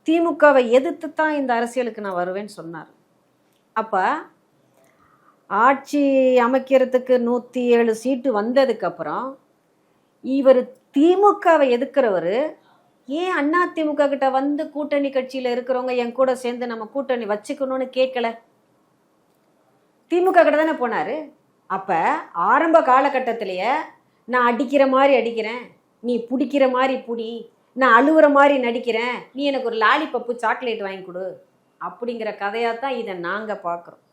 திமுகவை எதிர்த்து தான் இந்த அரசியலுக்கு நான் வருவேன்னு சொன்னார். அப்போ ஆட்சி அமைக்கிறதுக்கு 107 சீட்டு வந்ததுக்கப்புறம் இவர் திமுகவை எதிர்க்கிறவர் ஏன் அண்ணா திமுக கிட்ட வந்து கூட்டணி கட்சியில் இருக்கிறவங்க என் கூட சேர்ந்து நம்ம கூட்டணி வச்சுக்கணும்னு கேட்கல? திமுக கிட்ட தானே போனார். அப்போ ஆரம்ப காலகட்டத்திலேயே நான் அடிக்கிற மாதிரி அடிக்கிறேன், நீ பிடிக்கிற மாதிரி பிடி, நான் அழுவுற மாதிரி நடிக்கிறேன், நீ எனக்கு ஒரு லாலிபப்பு சாக்லேட் வாங்கி கொடு அப்படிங்கிற கதையாக தான் இதை நாங்கள் பார்க்குறோம்.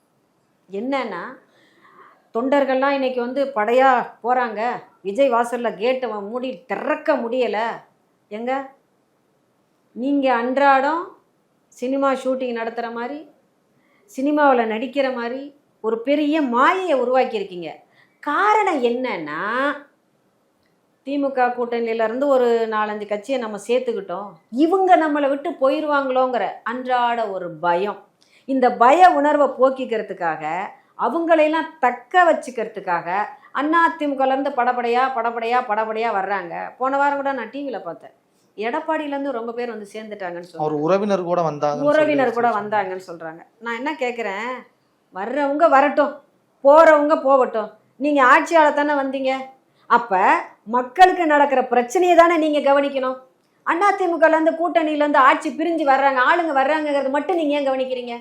என்னன்னா தொண்டர்கள்லாம் இன்னைக்கு வந்து படையாக போகிறாங்க, விஜய் வாசலில் கேட்டை மூடி திறக்க முடியலை. எங்க நீங்கள் அன்றாடம் சினிமா ஷூட்டிங் நடத்துகிற மாதிரி, சினிமாவில் நடிக்கிற மாதிரி ஒரு பெரிய மாயையை உருவாக்கியிருக்கீங்க. காரணம் என்னன்னா திமுக கூட்டணியிலேருந்து ஒரு 4-5 கட்சியை நம்ம சேர்த்துக்கிட்டோம், இவங்க நம்மளை விட்டு போயிடுவாங்களோங்கிற அன்றாட ஒரு பயம். இந்த பய உணர்வை போக்கிக்கிறதுக்காக, அவங்களையெல்லாம் தக்க வச்சுக்கிறதுக்காக அதிமுகலேருந்து படபடையாக வர்றாங்க. போன வாரம் கூட நான் டிவியில் பார்த்தேன், எடப்பாடியிலேருந்து ரொம்ப பேர் வந்து சேர்ந்துட்டாங்கன்னு சொல்லுவாங்க. உறவினர் கூட வந்தாங்கன்னு சொல்கிறாங்க. நான் என்ன கேட்குறேன், வர்றவங்க வரட்டும், போகிறவங்க போகட்டும், நீங்கள் ஆட்சியாளர் தானே வந்தீங்க. அப்போ மக்களுக்கு நடக்கிற பிரச்சனையை தானே நீங்கள் கவனிக்கணும். அதிமுகலேருந்து கூட்டணியிலேருந்து ஆட்சி பிரிஞ்சு வர்றாங்க, ஆளுங்க வர்றாங்கிறது மட்டும் நீங்கள் ஏன் கவனிக்கிறீங்க?